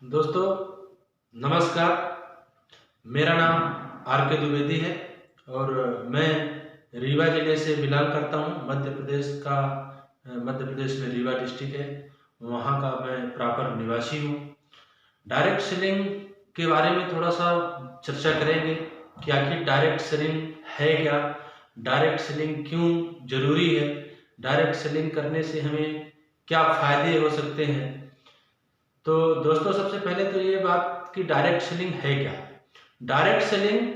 दोस्तों नमस्कार। मेरा नाम आर.के. द्विवेदी है और मैं रीवा जिले से बिलोंग करता हूँ। मध्य प्रदेश में रीवा डिस्ट्रिक्ट है, वहाँ का मैं प्रॉपर निवासी हूँ। डायरेक्ट सेलिंग के बारे में थोड़ा सा चर्चा करेंगे कि आखिर डायरेक्ट सेलिंग है क्या, डायरेक्ट सेलिंग क्यों जरूरी है, डायरेक्ट सेलिंग करने से हमें क्या फायदे हो सकते हैं। तो दोस्तों सबसे पहले तो ये बात कि डायरेक्ट सेलिंग है क्या। डायरेक्ट सेलिंग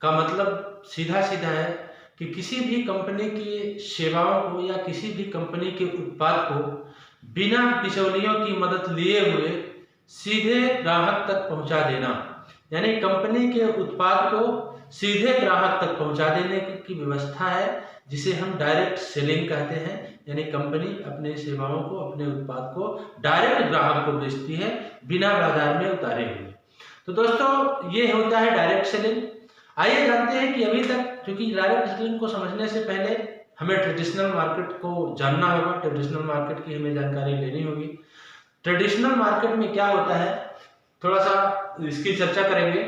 का मतलब सीधा सीधा है कि किसी भी कंपनी की सेवाओं को या किसी भी कंपनी के उत्पाद को बिना बिचौलियों की मदद लिए हुए सीधे ग्राहक तक पहुंचा देना, यानी कंपनी के उत्पाद को सीधे ग्राहक तक पहुंचा देने की व्यवस्था है, जिसे हम डायरेक्ट सेलिंग कहते हैं। यानी कंपनी अपने सेवाओं को, अपने उत्पाद को डायरेक्ट ग्राहक को बेचती है बिना बाजार में उतारे हुए। तो दोस्तों ये होता है डायरेक्ट सेलिंग। आइए जानते हैं कि अभी तक, क्योंकि डायरेक्ट सेलिंग को समझने से पहले हमें ट्रेडिशनल मार्केट को जानना होगा, ट्रेडिशनल मार्केट की हमें जानकारी लेनी होगी। ट्रेडिशनल मार्केट में क्या होता है, थोड़ा सा इसकी चर्चा करेंगे।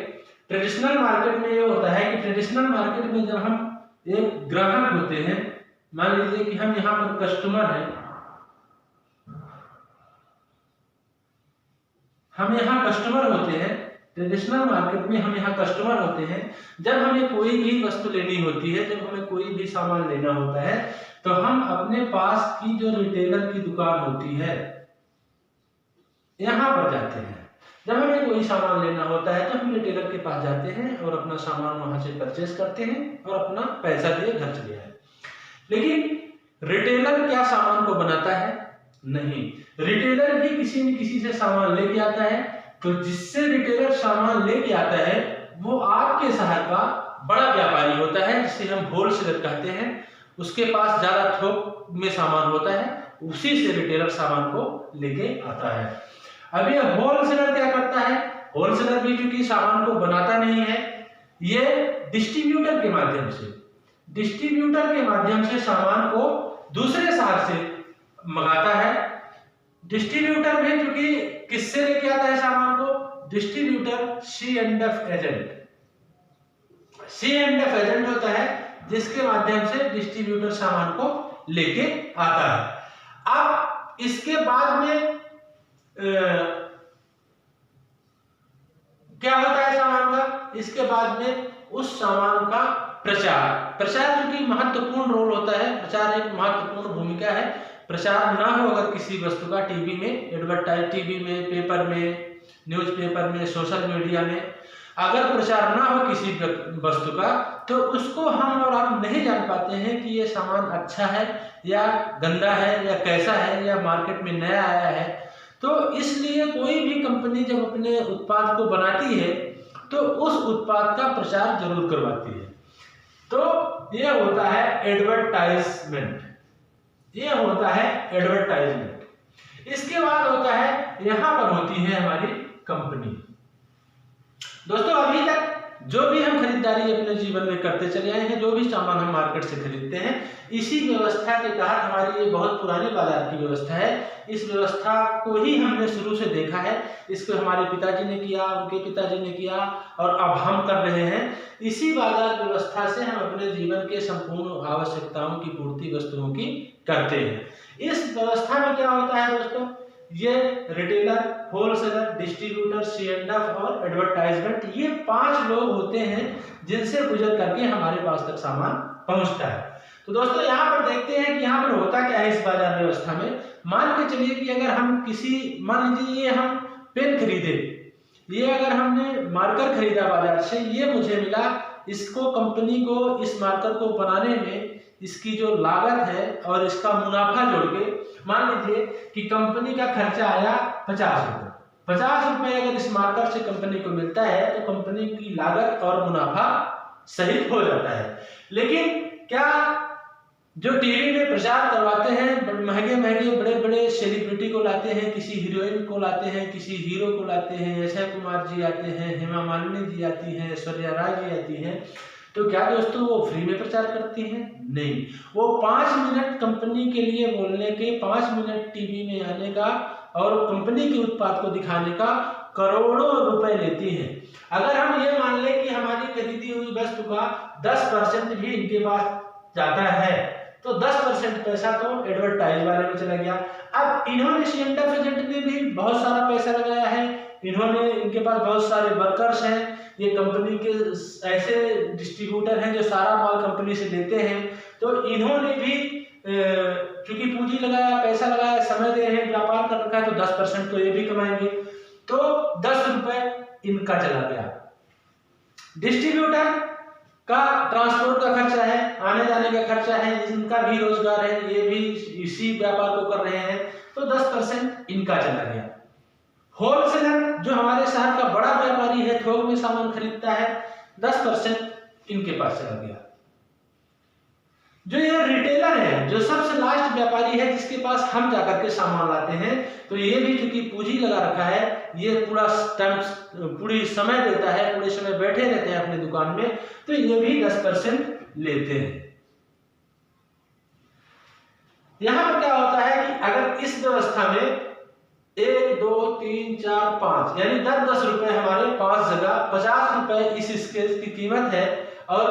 ट्रेडिशनल मार्केट में ये होता है कि ट्रेडिशनल मार्केट में जब हम एक ग्राहक होते हैं, मान लीजिए कि हम यहाँ पर कस्टमर हैं, हम यहाँ कस्टमर होते हैं। ट्रेडिशनल मार्केट में हम यहाँ कस्टमर होते हैं। जब हमें कोई भी वस्तु लेनी होती है, जब हमें कोई भी सामान लेना होता है, तो हम अपने पास की जो रिटेलर की दुकान होती है यहाँ पर जाते हैं। जब हमें कोई सामान लेना होता है तो हम रिटेलर के पास जाते हैं और अपना सामान वहां से परचेस करते हैं और अपना पैसा दिए घर चले आए। लेकिन रिटेलर क्या सामान को बनाता है? नहीं, रिटेलर भी किसी न किसी से सामान लेके आता है। तो जिससे रिटेलर सामान लेके आता है वो आपके शहर का बड़ा व्यापारी होता है, जिसे हम होलसेलर कहते हैं। उसके पास ज्यादा थोक में सामान होता है, उसी से रिटेलर सामान को लेके आता है। अब ये होलसेलर क्या करता है? होलसेलर भी क्योंकि सामान को बनाता नहीं है, ये डिस्ट्रीब्यूटर के माध्यम से सामान को दूसरे शहर से मंगाता है। डिस्ट्रीब्यूटर भी क्योंकि किससे लेके आता है सामान को? डिस्ट्रीब्यूटर C&F एजेंट होता है, जिसके माध्यम से डिस्ट्रीब्यूटर सामान को लेके आता है। अब इसके बाद में क्या होता है सामान का? इसके बाद में उस सामान का प्रचार जो कि महत्वपूर्ण रोल होता है। प्रचार एक महत्वपूर्ण भूमिका है। प्रचार ना हो अगर किसी वस्तु का, टीवी में एडवर्टाइज, टीवी में, पेपर में, न्यूज़पेपर में, सोशल मीडिया में अगर प्रचार ना हो किसी वस्तु का, तो उसको हम और आप नहीं जान पाते हैं कि ये सामान अच्छा है या गंदा है या कैसा है या मार्केट में नया आया है। तो इसलिए कोई भी कंपनी जब अपने उत्पाद को बनाती है तो उस उत्पाद का प्रचार जरूर करवाती है। तो ये होता है एडवर्टाइजमेंट। इसके बाद होता है, यहां पर होती है हमारी कंपनी। दोस्तों अभी तक जो भी हम खरीदारी अपने जीवन में करते चले आए हैं, जो भी सामान हम मार्केट से खरीदते हैं, इसी व्यवस्था के तहत हमारी ये बहुत पुरानी बाजार की व्यवस्था है। इस व्यवस्था को ही हमने शुरू से देखा है। इसको हमारे पिताजी ने किया, उनके पिताजी ने किया और अब हम कर रहे हैं। इसी बाजार व्यवस्था से हम अपने जीवन के संपूर्ण आवश्यकताओं की पूर्ति वस्तुओं की करते हैं। इस व्यवस्था में क्या होता है दोस्तों? ये रिटेलर, होलसेलर, डिस्ट्रीब्यूटर, C&F और एडवर्टाइजमेंट, ये 5 लोग होते हैं जिनसे गुजर करके हमारे पास तक सामान पहुंचता है। तो दोस्तों यहाँ पर देखते हैं कि यहाँ पर होता क्या है इस बाजार व्यवस्था में। मान के चलिए कि अगर हम मान लीजिए ये हम पेन खरीदे, ये अगर हमने मार्कर खरीदा बाजार से, ये मुझे मिला, इसको कंपनी को इस मार्कर को बनाने में इसकी जो लागत है और इसका मुनाफा जोड़ के मान लीजिए कि कंपनी का खर्चा आया 50 रुपए। 50 रुपए अगर इस मार्कर से कंपनी को मिलता है तो कंपनी की लागत और मुनाफा सहित हो जाता है। लेकिन क्या जो टीवी में प्रचार करवाते हैं, महंगे बड़े सेलिब्रिटी को लाते हैं, किसी हीरोइन को लाते हैं, किसी हीरो को लाते हैं, अक्षय कुमार जी आते हैं, हेमा मालिनी जी आती हैं, ऐश्वर्या राय जी आती हैं, तो क्या दोस्तों वो फ्री में प्रचार करती हैं? नहीं, वो 5 मिनट कंपनी के लिए बोलने के, 5 मिनट टीवी में आने का और कंपनी के उत्पाद को दिखाने का करोड़ों रुपए लेती हैं। अगर हम ये मान लें कि हमारी खरीदी हुई वस्तु का 10% भी इनके पास जाता है तो 10% पैसा तो एडवर्टाइज वाले में चला गया। अब इन्होंने सीएनएफ एजेंट ने भी बहुत सारा पैसा लगाया है, इन्होंने, इनके पास बहुत सारे वर्कर्स हैं, ये कंपनी के ऐसे डिस्ट्रीब्यूटर हैं जो सारा माल कंपनी से लेते हैं, तो इन्होंने भी चूंकि पूंजी लगाया, पैसा लगाया, समय दे रहे हैं, व्यापार कर रखा है, तो 10% तो ये भी कमाएंगे, तो 10 रुपए इनका चला गया। डिस्ट्रीब्यूटर का ट्रांसपोर्ट का खर्चा है, आने जाने का खर्चा है, इनका भी रोजगार है, ये भी इसी व्यापार को कर रहे हैं, तो 10% इनका चला गया। होलसेलर जो हमारे शहर का बड़ा व्यापारी है, थोक में सामान खरीदता है, 10% इनके पास चला गया। जो ये रिटेलर है, जो सबसे लास्ट व्यापारी है, जिसके पास हम जाकर के सामान लाते हैं, तो ये भी क्योंकि पूंजी लगा रखा है, ये पूरी समय देता है, पूरे समय बैठे रहते हैं अपने दुकान में, तो ये भी 10% लेते हैं। यहां पर क्या होता है कि अगर इस व्यवस्था में 1 2 3 4 5 यानी 10 रुपए हमारे 5 जगह 50 रुपए इस स्केल की कीमत है, और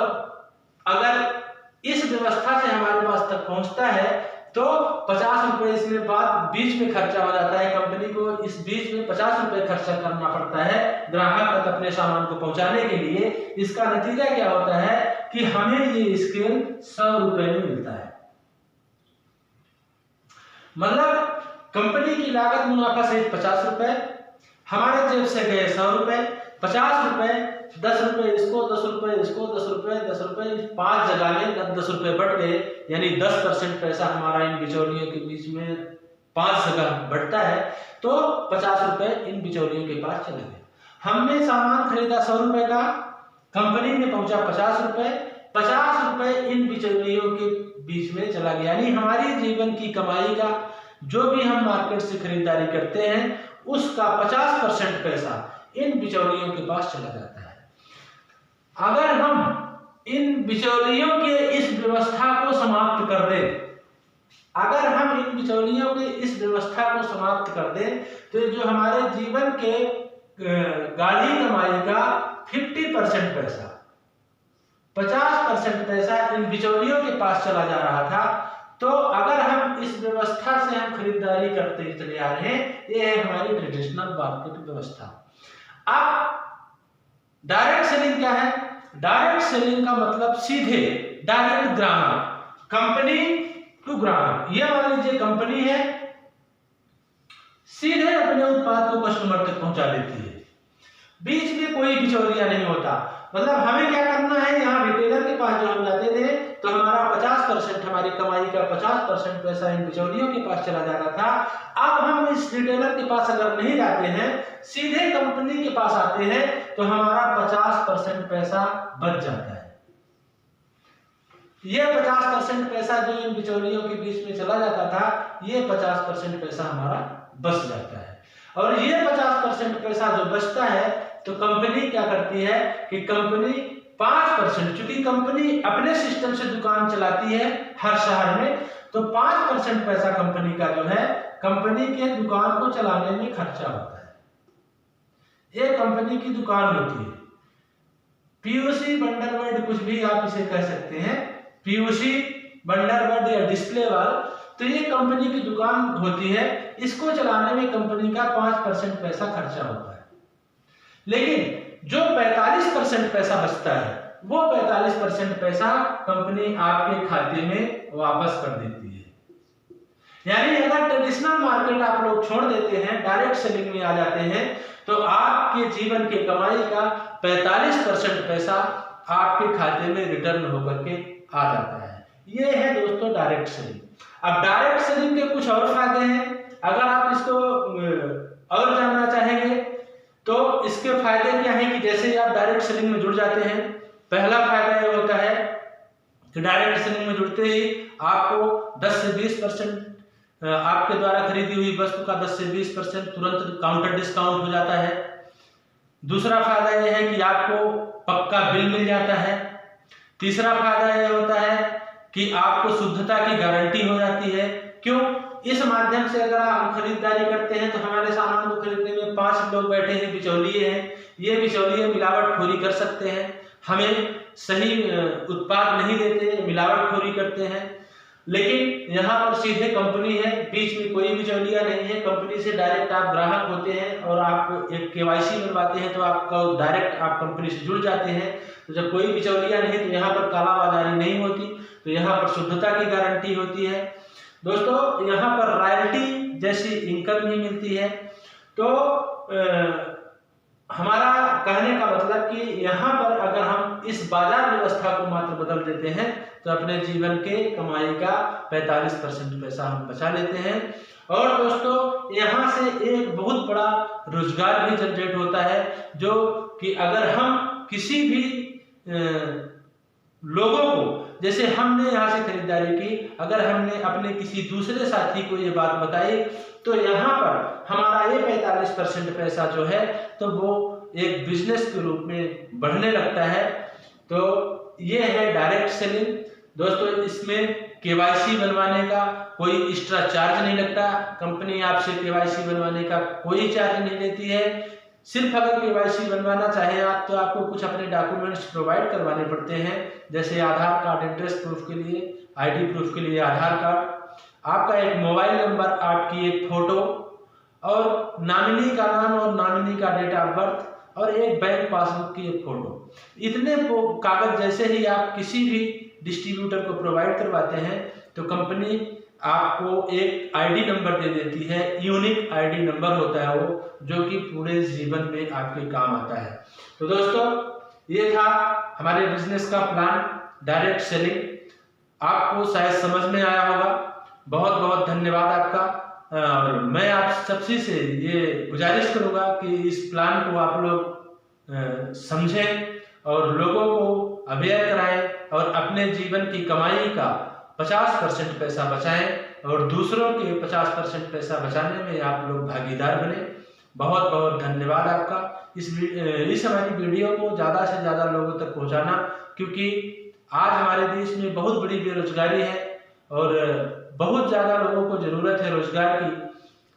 अगर इस व्यवस्था से हमारे पास तक पहुंचता है तो 50 रुपए इसमें बाद बीच में खर्चा हो जाता है, कंपनी को इस बीच में 50 रुपए खर्चा करना पड़ता है ग्राहक तक अपने सामान को पहुंचाने के लिए। इसका नतीजा क्या होता है कि हमें ये स्केल 100 रुपए में मिलता है। मतलब कंपनी की लागत मुनाफा सहित 50 रुपए, हमारे जेब से गए 100 रुपए, 50 रुपए, 10 रुपए इसको, 10 रुपए इसको, 10 रुपए, 10 रुपए, 5 जगह में 10 रुपए बढ़ गए, यानी 10% पैसा हमारा इन बिचौलियों के बीच में 5 जगह बढ़ता है, तो 50 रुपए इन बिचौलियों के पास चले गए। हमने सामान खरीदा 100 रुपए का, कंपनी में पहुंचा 50 रुपए, 50 रुपए इन बिचौलियों के बीच में चला गया, यानी हमारी जीवन की कमाई का जो भी हम मार्केट से खरीदारी करते हैं उसका 50% पैसा इन बिचौलियों के पास चला जाता है। अगर हम इन बिचौलियों के इस व्यवस्था को समाप्त कर दें, अगर हम इन बिचौलियों के इस व्यवस्था को समाप्त कर दें, तो जो हमारे जीवन के गाढ़ी कमाई का 50% पैसा, 50% पैसा इन बिचौलियों के पास चला जा रहा था, तो अगर हम इस व्यवस्था से हम खरीदारी करते चले आ रहे हैं, ये है हमारी ट्रेडिशनल मार्केट व्यवस्था। अब डायरेक्ट सेलिंग क्या है? डायरेक्ट सेलिंग का मतलब सीधे, डायरेक्ट ग्राहक, कंपनी टू ग्राहक। ये मान लीजिए कंपनी है, सीधे अपने उत्पाद को कस्टमर तक पहुंचा देती है, बीच में कोई बिचौलिया नहीं होता। मतलब हमें क्या करना है, यहाँ रिटेलर के पास जो हम जाते थे तो हमारा 50%, हमारी कमाई का 50% पैसा इन बिचौलियों के पास चला जाता था। अब हम इस रिटेलर के पास अगर नहीं जाते हैं, सीधे कंपनी के पास आते हैं, तो हमारा 50% पैसा बच जाता है। ये 50% पैसा जो इन बिचौलियों के बीच में चला जाता था, ये 50% पैसा हमारा बच जाता है। और ये 50% पैसा जो बचता है, तो कंपनी क्या करती है कि कंपनी 5%, चूंकि कंपनी अपने सिस्टम से दुकान चलाती है हर शहर में, तो 5% पैसा कंपनी का जो है कंपनी के दुकान को चलाने में खर्चा होता है। ये कंपनी की दुकान होती है, पीयूसी, बंडरवर्ड, कुछ भी आप इसे कह सकते हैं, पीयूसी, बंडरवर्ड या डिस्प्ले वॉल, तो ये कंपनी की दुकान होती है। इसको चलाने में कंपनी का 5% पैसा खर्चा होता है। लेकिन जो 45% पैसा बचता है, वो 45% पैसा कंपनी आपके खाते में वापस कर देती है। यानी अगर ट्रेडिशनल मार्केट आप लोग छोड़ देते हैं, डायरेक्ट सेलिंग में आ जाते हैं, तो आपके जीवन के कमाई का 45% पैसा आपके खाते में रिटर्न होकर के आ जाता है। ये है दोस्तों डायरेक्ट सेलिंग। अब डायरेक्ट सेलिंग के कुछ और फायदे हैं, अगर आप इसको और जानना चाहेंगे तो इसके फायदे क्या हैं कि जैसे ही आप डायरेक्ट सेलिंग में जुड़ जाते हैं, पहला फायदा ये होता है कि डायरेक्ट सेलिंग में जुड़ते ही आपको 10 से 20% आपके द्वारा खरीदी हुई वस्तु का 10 से 20% तुरंत काउंटर डिस्काउंट हो जाता है। दूसरा फायदा यह है कि आपको पक्का बिल मिल जाता है। तीसरा फायदा यह होता है कि आपको शुद्धता की गारंटी हो जाती है। क्यों? इस माध्यम से अगर हम खरीदारी करते हैं तो हमारे सामान को खरीदने में 5 लोग बैठे हैं, बिचौलिए हैं। ये बिचौलिए मिलावटखोरी कर सकते हैं, हमें सही उत्पाद नहीं देते, मिलावटखोरी करते हैं। लेकिन यहाँ पर सीधे कंपनी है, बीच में कोई बिचौलिया नहीं है। कंपनी से डायरेक्ट आप ग्राहक होते हैं और आप एक केवाईसी बनवाते हैं तो आपका डायरेक्ट आप कंपनी से जुड़ जाते हैं। तो जब कोई बिचौलिया नहीं तो यहाँ पर कालाबाजारी नहीं होती, तो यहाँ पर शुद्धता की गारंटी होती है। दोस्तों, यहाँ पर रॉयल्टी जैसी इनकम भी मिलती है। तो हमारा कहने का मतलब कि यहाँ पर अगर हम इस बाजार व्यवस्था को मात्र बदल देते हैं तो अपने जीवन के कमाई का 45% पैसा हम बचा लेते हैं। और दोस्तों, यहाँ से एक बहुत बड़ा रोजगार भी जनरेट होता है, जो कि अगर हम किसी भी लोगों को, जैसे हमने यहाँ से खरीदारी की, अगर हमने अपने किसी दूसरे साथी को ये बात बताई तो यहाँ पर हमारा ये 45% पैसा जो है तो वो एक बिजनेस के रूप में बढ़ने लगता है। तो ये है डायरेक्ट सेलिंग। दोस्तों, इसमें केवाईसी बनवाने का कोई एक्स्ट्रा चार्ज नहीं लगता। कंपनी आपसे केवाईसी बनवाने का कोई चार्ज नहीं लेती है। सिर्फ अगर केवाईसी बनवाना चाहें आप तो आपको कुछ अपने डॉक्यूमेंट्स प्रोवाइड करवाने पड़ते हैं, जैसे आधार कार्ड, एड्रेस प्रूफ के लिए, आईडी प्रूफ के लिए आधार कार्ड, आपका एक मोबाइल नंबर, आपकी एक फोटो और नॉमिनी का नाम और नॉमिनी का डेट ऑफ बर्थ और एक बैंक पासबुक की एक फोटो। इतने कागज जैसे ही आप किसी भी डिस्ट्रीब्यूटर को प्रोवाइड करवाते हैं तो कंपनी आपको एक आईडी नंबर दे देती है। यूनिक आईडी नंबर होता है वो, जो कि पूरे जीवन में आपके काम आता है। तो दोस्तों, ये था हमारे बिजनेस का प्लान, डायरेक्ट सेलिंग। आपको शायद समझ में आया होगा। बहुत बहुत धन्यवाद आपका। और मैं आप सबसे से ये गुजारिश करूंगा कि इस प्लान को आप लोग समझें और लोगों को अवेयर कराएं और अपने जीवन की कमाई का 50% पैसा बचाएं और दूसरों के 50% पैसा बचाने में आप लोग भागीदार बने। बहुत बहुत धन्यवाद आपका। इस हमारी वीडियो को ज़्यादा से ज़्यादा लोगों तक पहुंचाना, क्योंकि आज हमारे देश में बहुत बड़ी बेरोजगारी है और बहुत ज़्यादा लोगों को ज़रूरत है रोजगार की।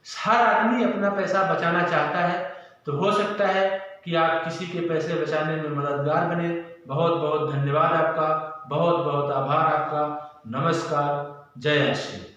हर आदमी अपना पैसा बचाना चाहता है, तो हो सकता है कि आप किसी के पैसे बचाने में मददगार बने। बहुत बहुत धन्यवाद आपका, बहुत बहुत आभार आपका। नमस्कार, जय श्री।